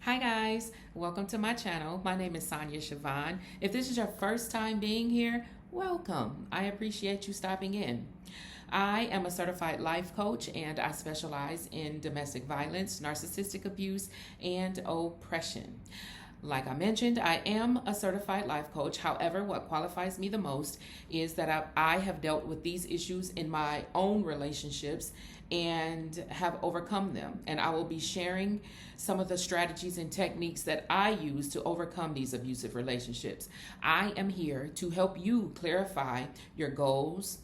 Hi guys, welcome to my channel. My name is Sonia Siobhan. If this is your first time being here, welcome. I appreciate you stopping in. I am a certified life coach and I specialize in domestic violence, narcissistic abuse, and oppression. Like I mentioned, I am a certified life coach. However, what qualifies me the most is that I have dealt with these issues in my own relationships and have overcome them. And I will be sharing some of the strategies and techniques that I use to overcome these abusive relationships. I am here to help you clarify your goals,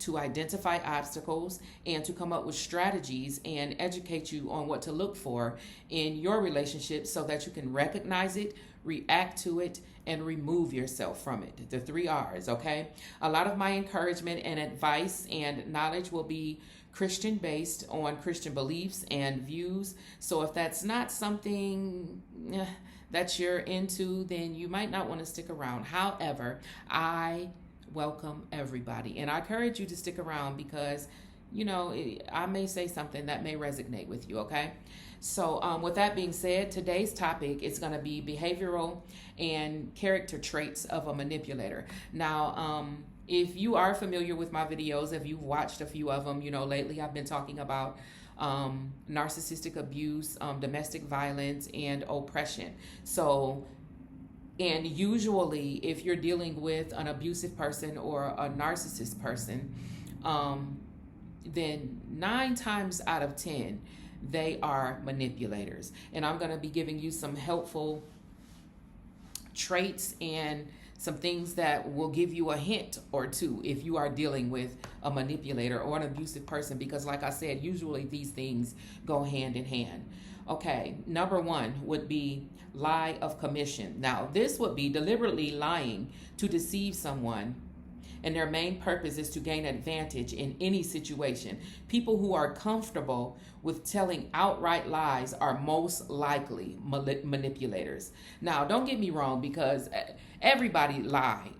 to identify obstacles, and to come up with strategies and educate you on what to look for in your relationship so that you can recognize it, react to it, and remove yourself from it. The 3 R's, okay? A lot of my encouragement and advice and knowledge will be Christian based on Christian beliefs and views. So if that's not something that you're into, then you might not want to stick around. However, I welcome everybody, and I encourage you to stick around because I may say something that may resonate with you. Okay, so with that being said, today's topic is going to be behavioral and character traits of a manipulator. Now, if you are familiar with my videos, if you've watched a few of them, lately I've been talking about narcissistic abuse, domestic violence, and oppression. And usually, if you're dealing with an abusive person or a narcissist person, then 9 times out of 10, they are manipulators. And I'm going to be giving you some helpful traits and some things that will give you a hint or two if you are dealing with a manipulator or an abusive person, because like I said, usually these things go hand in hand. Okay, number 1 would be lie of commission. Now, this would be deliberately lying to deceive someone, and their main purpose is to gain advantage in any situation. People who are comfortable with telling outright lies are most likely manipulators. Now, don't get me wrong, because everybody lies.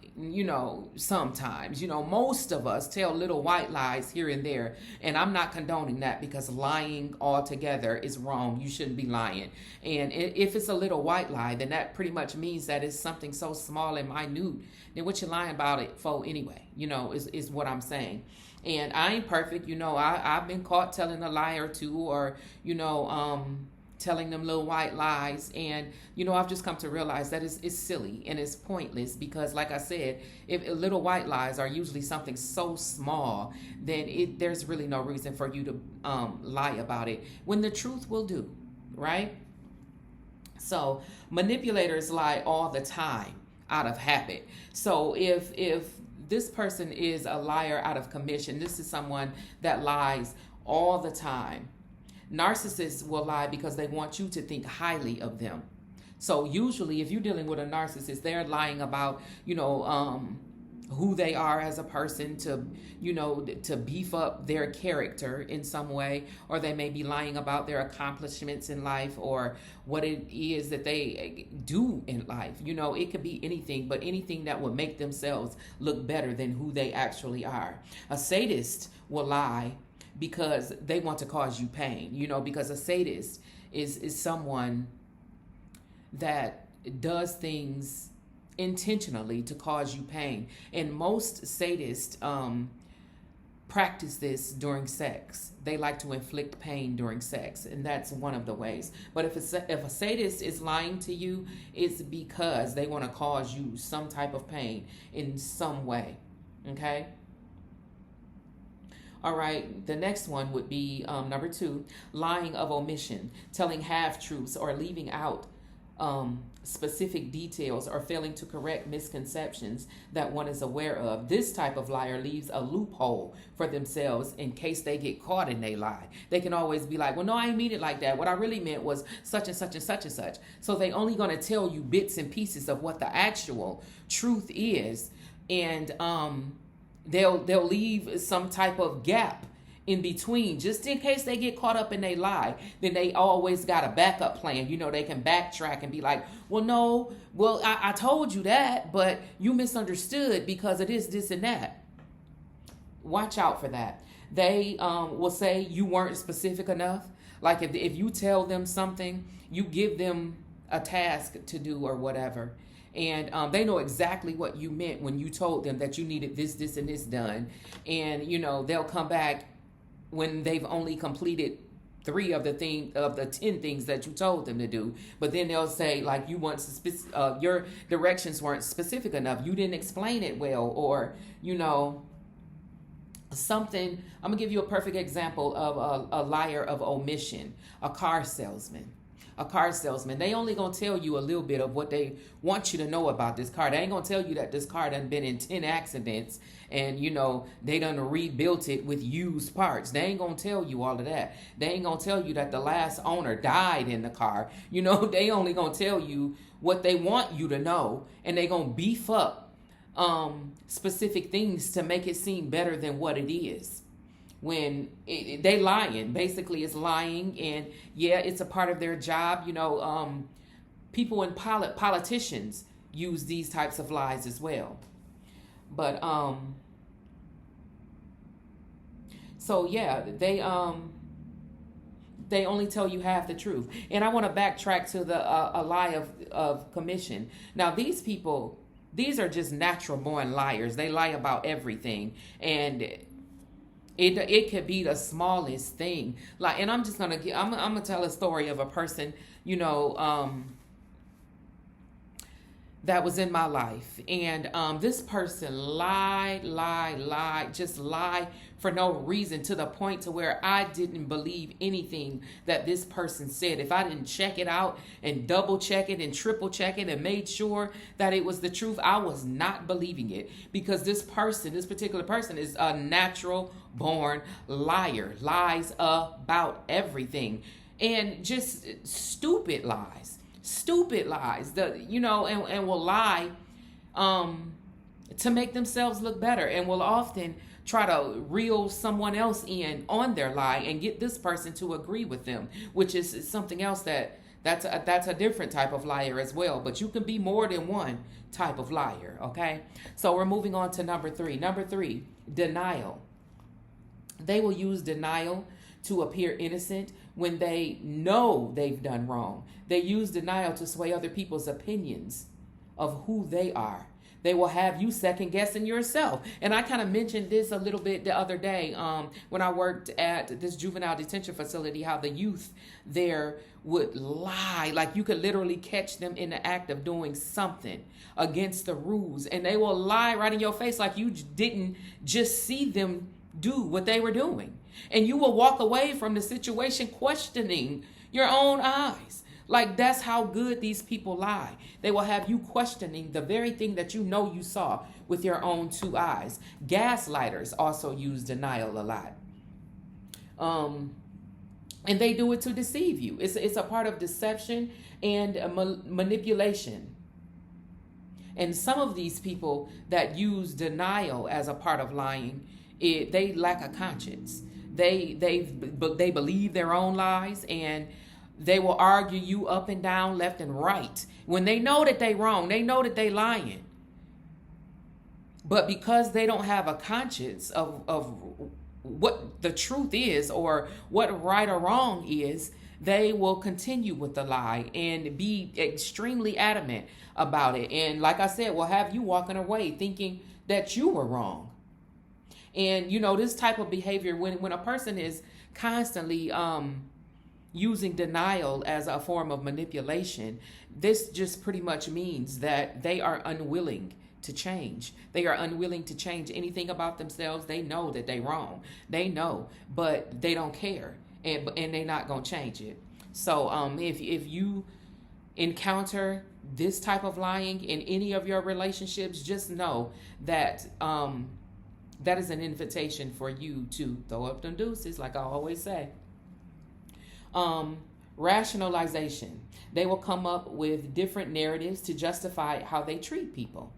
Sometimes, most of us tell little white lies here and there, and I'm not condoning that, because lying altogether is wrong. You shouldn't be lying. And if it's a little white lie, then that pretty much means that it's something so small and minute, then what you lying about it for anyway, is what I'm saying. And I ain't perfect, I've been caught telling a lie or two, or, telling them little white lies, and I've just come to realize that it's silly and it's pointless, because like I said, if little white lies are usually something so small, then there's really no reason for you to lie about it when the truth will do, right? So manipulators lie all the time out of habit. So if this person is a liar out of commission, this is someone that lies all the time. Narcissists will lie because they want you to think highly of them. So usually if you're dealing with a narcissist, they're lying about, who they are as a person to beef up their character in some way, or they may be lying about their accomplishments in life or what it is that they do in life. It could be anything, but anything that would make themselves look better than who they actually are. A sadist will lie because they want to cause you pain, because a sadist is someone that does things intentionally to cause you pain. And most sadists practice this during sex. They like to inflict pain during sex, and that's one of the ways. But if a sadist is lying to you, it's because they want to cause you some type of pain in some way, okay? All right, the next one would be number 2, lying of omission, telling half-truths or leaving out specific details or failing to correct misconceptions that one is aware of. This type of liar leaves a loophole for themselves in case they get caught in they lie. They can always be like, well, no, I didn't mean it like that. What I really meant was such and such and such and such. So they only going to tell you bits and pieces of what the actual truth is, and they'll leave some type of gap in between, just in case they get caught up in they lie. Then they always got a backup plan. They can backtrack and be like, well, no, I told you that, but you misunderstood because it is this and that. Watch out for that. They will say you weren't specific enough. Like if you tell them something, you give them a task to do or whatever. And they know exactly what you meant when you told them that you needed this, and this done. And, they'll come back when they've only completed 3 of the 10 things that you told them to do. But then they'll say, like, your directions weren't specific enough. You didn't explain it well, or, something. I'm gonna give you a perfect example of a liar of omission. A car salesman. They only gonna tell you a little bit of what they want you to know about this car. They ain't gonna tell you that this car done been in 10 accidents and they done rebuilt it with used parts. They ain't gonna tell you all of that. They ain't gonna tell you that the last owner died in the car. They only gonna tell you what they want you to know, and they gonna beef up specific things to make it seem better than what it is. When they lying, basically it's lying, and yeah, it's a part of their job. People in politicians use these types of lies as well. But so yeah, they only tell you half the truth. And I want to backtrack to the a lie of commission. Now these people, these are just natural born liars. They lie about everything, and it could be the smallest thing. Like, and I'm gonna tell a story of a person, that was in my life, and this person lied, just lied for no reason, to the point to where I didn't believe anything that this person said. If I didn't check it out and double check it and triple check it and made sure that it was the truth, I was not believing it, because this particular person is a natural born liar, lies about everything, and just stupid lies, and will lie to make themselves look better, and will often try to reel someone else in on their lie and get this person to agree with them, which is something else that's a different type of liar as well. But you can be more than one type of liar, okay? So we're moving on to number 3. Number 3, denial. They will use denial to appear innocent when they know they've done wrong. They use denial to sway other people's opinions of who they are. They will have you second guessing yourself. And I kind of mentioned this a little bit the other day when I worked at this juvenile detention facility, how the youth there would lie. Like, you could literally catch them in the act of doing something against the rules, and they will lie right in your face like you didn't just see them do what they were doing. And you will walk away from the situation questioning your own eyes. Like, that's how good these people lie. They will have you questioning the very thing that you know you saw with your own 2 eyes. Gaslighters also use denial a lot. And they do it to deceive you. It's a part of deception and manipulation. And some of these people that use denial as a part of lying, they lack a conscience. They believe their own lies, and they will argue you up and down, left and right, when they know that they wrong. They know that they lying. But because they don't have a conscience of what the truth is or what right or wrong is, they will continue with the lie and be extremely adamant about it. And like I said, will have you walking away thinking that you were wrong. And, this type of behavior, when a person is constantly using denial as a form of manipulation, this just pretty much means that they are unwilling to change. They are unwilling to change anything about themselves. They know that they're wrong. They know, but they don't care, and they're not going to change it. So if you encounter this type of lying in any of your relationships, just know that that is an invitation for you to throw up them deuces, like I always say. Rationalization. They will come up with different narratives to justify how they treat people.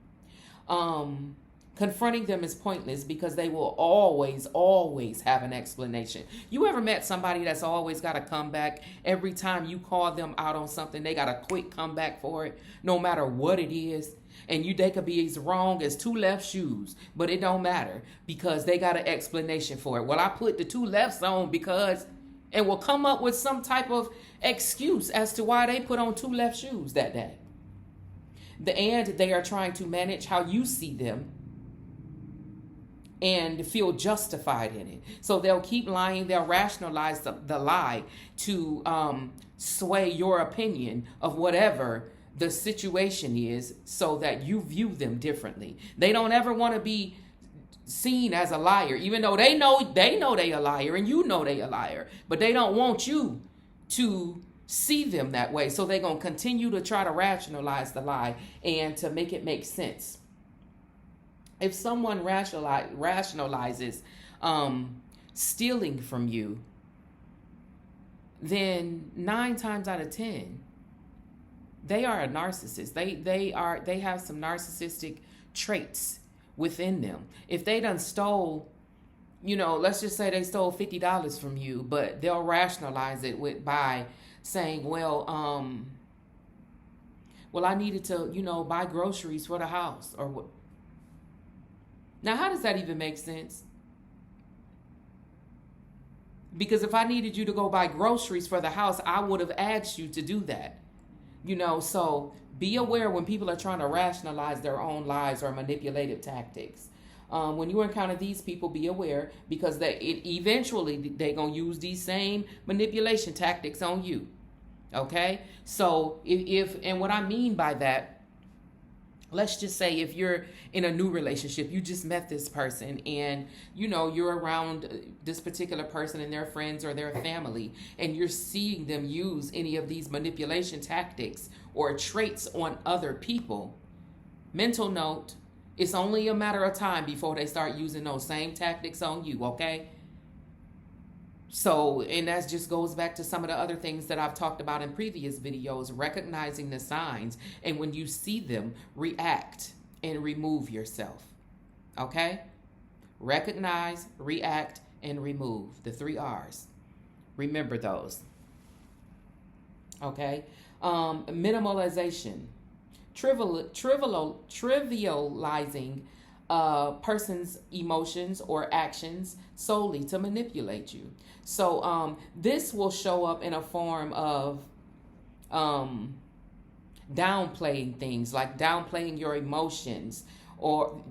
Confronting them is pointless because they will always have an explanation. You ever met somebody that's always got a comeback? Every time you call them out on something, they got a quick comeback for it, no matter what it is. And they could be as wrong as 2 left shoes, but it don't matter because they got an explanation for it. Well, I put the 2 lefts on because, and will come up with some type of excuse as to why they put on two left shoes that day. And they are trying to manage how you see them and feel justified in it. So they'll keep lying. They'll rationalize the lie to sway your opinion of whatever the situation is, so that you view them differently. They don't ever want to be seen as a liar, even though they know they a liar, and you know they a liar, but they don't want you to see them that way. So they're going to continue to try to rationalize the lie and to make it make sense. If someone rationalizes stealing from you, then 9 times out of 10, they are a narcissist. They have some narcissistic traits within them. If they done stole, let's just say they stole $50 from you, but they'll rationalize it by saying, well, I needed to, buy groceries for the house, or what. Now, how does that even make sense? Because if I needed you to go buy groceries for the house, I would have asked you to do that. So be aware when people are trying to rationalize their own lies or manipulative tactics. When you encounter these people, be aware, because eventually they're going to use these same manipulation tactics on you. Okay? So and what I mean by that, let's just say if you're in a new relationship, you just met this person, and you're around this particular person and their friends or their family, and you're seeing them use any of these manipulation tactics or traits on other people. Mental note, it's only a matter of time before they start using those same tactics on you, okay? So, and that just goes back to some of the other things that I've talked about in previous videos, recognizing the signs, and when you see them, react and remove yourself. Okay? Recognize, react, and remove. The 3 R's. Remember those. Okay? Minimalization. Trivializing person's emotions or actions solely to manipulate you. So this will show up in a form of downplaying things, like downplaying your emotions or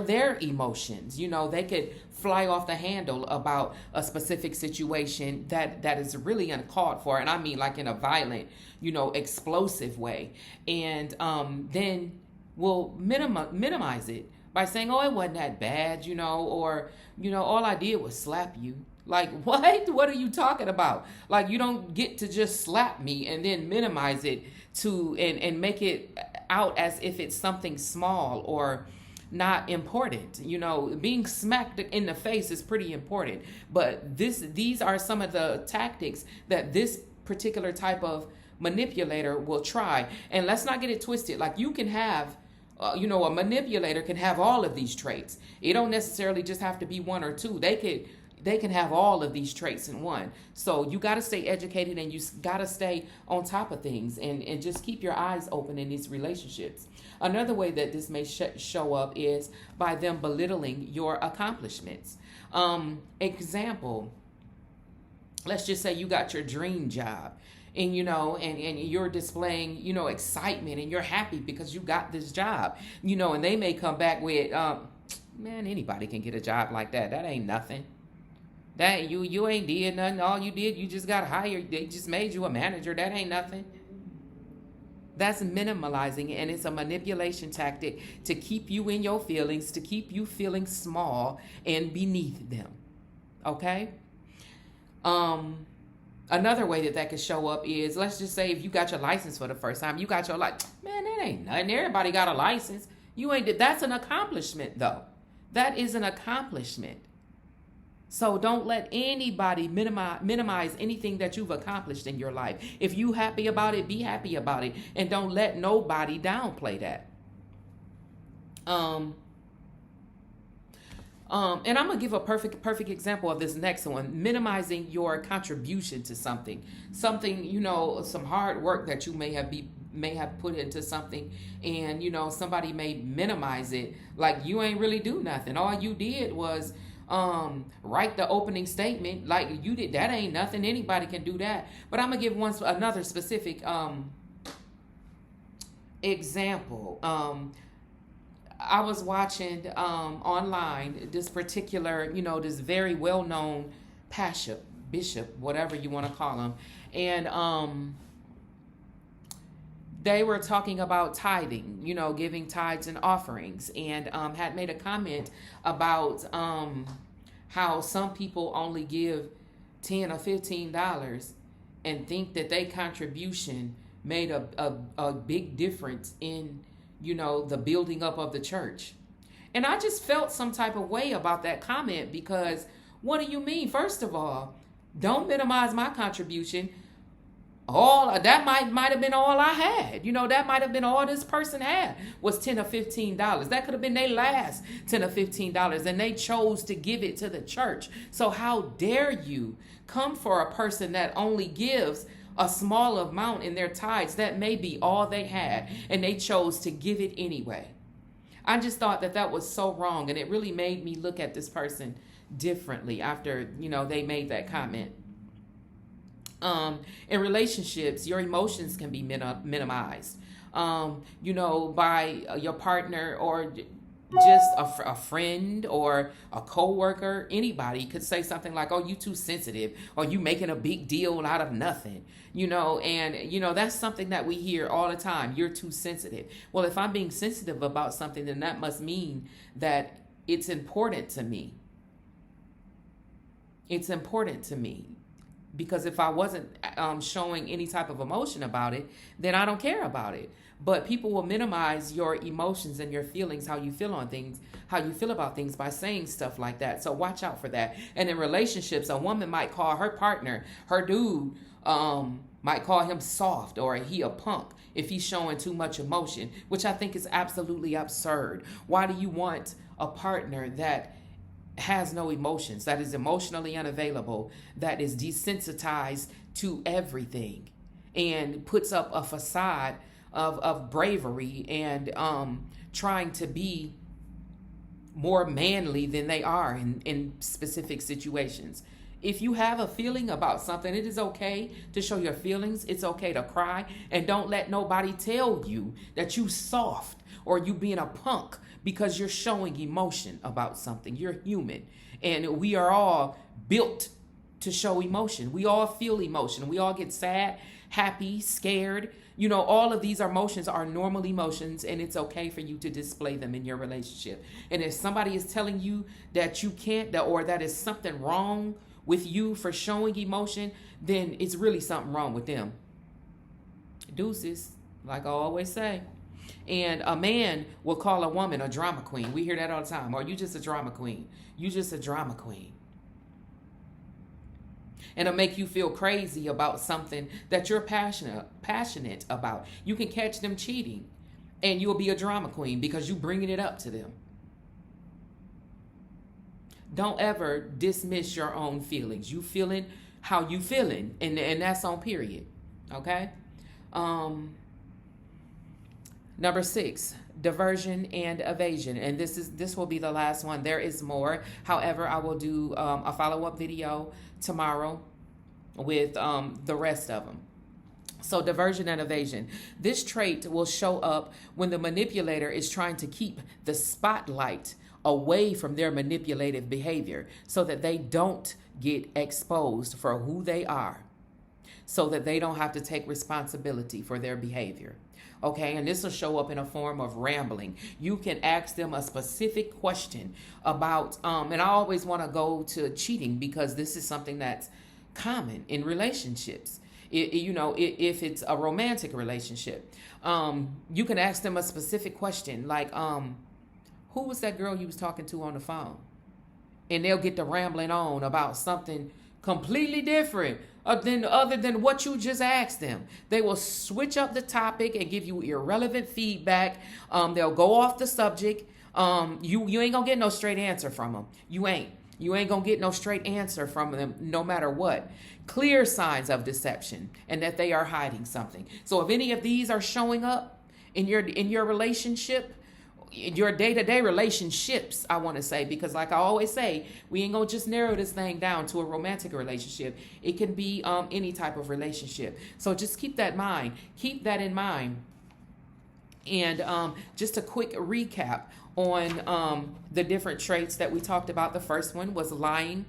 their emotions. They could fly off the handle about a specific situation that is really uncalled for, and I mean like in a violent, explosive way, and then we'll minimize it by saying, oh, it wasn't that bad, or all I did was slap you. Like, what are you talking about? Like, you don't get to just slap me and then minimize it and make it out as if it's something small or not important. Being smacked in the face is pretty important, but these are some of the tactics that this particular type of manipulator will try. And let's not get it twisted. Like, you can have a manipulator can have all of these traits. It don't necessarily just have to be 1 or 2. They can have all of these traits in one. So you got to stay educated, and you got to stay on top of things, and just keep your eyes open in these relationships. Another way that this may show up is by them belittling your accomplishments. Example, let's just say you got your dream job, and and you're displaying excitement, and you're happy because you got this job, and they may come back with man, anybody can get a job like that. That ain't nothing. That you ain't did nothing. All you did, you just got hired. They just made you a manager. That ain't nothing. That's minimalizing, and it's a manipulation tactic to keep you in your feelings, to keep you feeling small and beneath them. Okay? Another way that could show up is, let's just say if you got your license for the first time, you got your man, that ain't nothing. Everybody got a license. You ain't. That's an accomplishment, though. That is an accomplishment. So don't let anybody minimize anything that you've accomplished in your life. If you happy about it, be happy about it, and don't let nobody downplay that. And I'm gonna give a perfect example of this next one: minimizing your contribution to something, some hard work that you may have put into something, and somebody may minimize it, like you ain't really do nothing. All you did was write the opening statement like you did. That ain't nothing. Anybody can do that. But I'm gonna give another specific example. I was watching online this particular, this very well known bishop, whatever you want to call him, and they were talking about tithing, giving tithes and offerings, and had made a comment about how some people only give $10 or $15 and think that their contribution made a big difference in, the building up of the church. And I just felt some type of way about that comment, because what do you mean? First of all, don't minimize my contribution. All that might have been all I had. That might have been all this person had was $10 or $15. That could have been their last $10 or $15, and they chose to give it to the church. So how dare you come for a person that only gives a small amount in their tithes? That may be all they had, and they chose to give it anyway. I just thought that was so wrong, and it really made me look at this person differently after, they made that comment. In relationships, your emotions can be minimized, by your partner, or just a friend or a coworker. Anybody could say something like, "Oh, you too sensitive," or "You making a big deal out of nothing," and that's something that we hear all the time. You're too sensitive. Well, if I'm being sensitive about something, then that must mean that it's important to me. It's important to me. Because if I wasn't showing any type of emotion about it, then I don't care about it. But people will minimize your emotions and your feelings, how you feel on things, how you feel about things, by saying stuff like that. So watch out for that. And in relationships, a woman might call her partner, her dude, might call him soft, or he a punk if he's showing too much emotion, which I think is absolutely absurd. Why do you want a partner that has no emotions, that is emotionally unavailable, that is desensitized to everything, and puts up a facade of bravery and trying to be more manly than they are in specific situations? If you have a feeling about something, it is okay to show your feelings. It's okay to cry, and don't let nobody tell you that you soft or you being a punk because you're showing emotion about something. You're human, and we are all built to show emotion. We all feel emotion. We all get sad, happy, scared. All of these emotions are normal emotions, and it's okay for you to display them in your relationship. And if somebody is telling you that you can't, or that is something wrong with you for showing emotion, then it's really something wrong with them. Deuces, like I always say. And a man will call a woman a drama queen. We hear that all the time. Or you just a drama queen. You just a drama queen. And it'll make you feel crazy about something that you're passionate about. You can catch them cheating, and you'll be a drama queen because you're bringing it up to them. Don't ever dismiss your own feelings. You feeling how you feeling, and that's on period. Okay? Number 6, diversion and evasion. And this will be the last one. There is more. However, I will do a follow-up video tomorrow with the rest of them. So diversion and evasion. This trait will show up when the manipulator is trying to keep the spotlight away from their manipulative behavior so that they don't get exposed for who they are, so that they don't have to take responsibility for their behavior. Okay, and this will show up in a form of rambling. You can ask them a specific question about, and I always want to go to cheating because this is something that's common in relationships. If it's a romantic relationship, you can ask them a specific question like, who was that girl you was talking to on the phone? And they'll get to rambling on about something completely different other than what you just asked them. They will switch up the topic and give you irrelevant feedback. They'll go off the subject. You ain't gonna get no straight answer from them. You ain't gonna get no straight answer from them no matter what. Clear signs of deception and that they are hiding something. So if any of these are showing up in your relationship, your day-to-day relationships, I want to say, because like I always say, we ain't gonna just narrow this thing down to a romantic relationship. It can be any type of relationship. So just keep that in mind. And just a quick recap on the different traits that we talked about. The first one was lying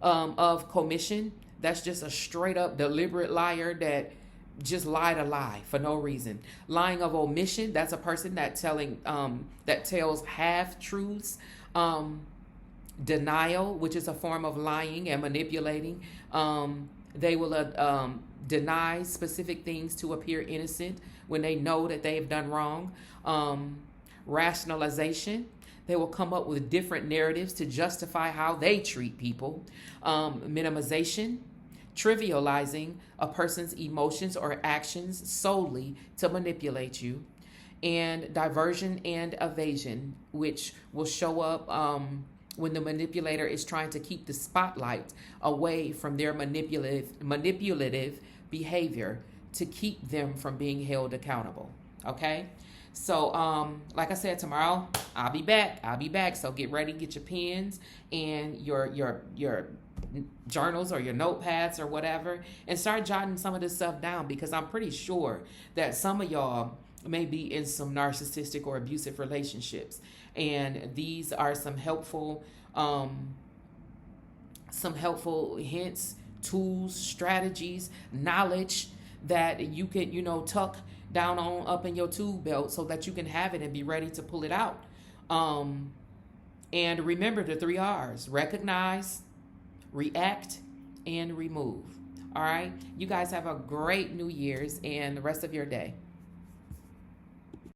of commission. That's just a straight up deliberate liar that just lied a lie for no reason. Lying of omission, that's a person that tells half truths. Denial, which is a form of lying and manipulating. They will deny specific things to appear innocent when they know that they have done wrong. Rationalization, they will come up with different narratives to justify how they treat people. Minimization, trivializing a person's emotions or actions solely to manipulate you. And diversion and evasion, which will show up when the manipulator is trying to keep the spotlight away from their manipulative behavior to keep them from being held accountable. Okay? So, like I said, tomorrow I'll be back. So get ready, get your pens and your journals or your notepads or whatever, and start jotting some of this stuff down, because I'm pretty sure that some of y'all may be in some narcissistic or abusive relationships, and these are some helpful hints, tools, strategies, knowledge that you can tuck down on up in your tool belt so that you can have it and be ready to pull it out. And remember the 3 R's: recognize, react, and remove. All right, you guys have a great New Year's and the rest of your day.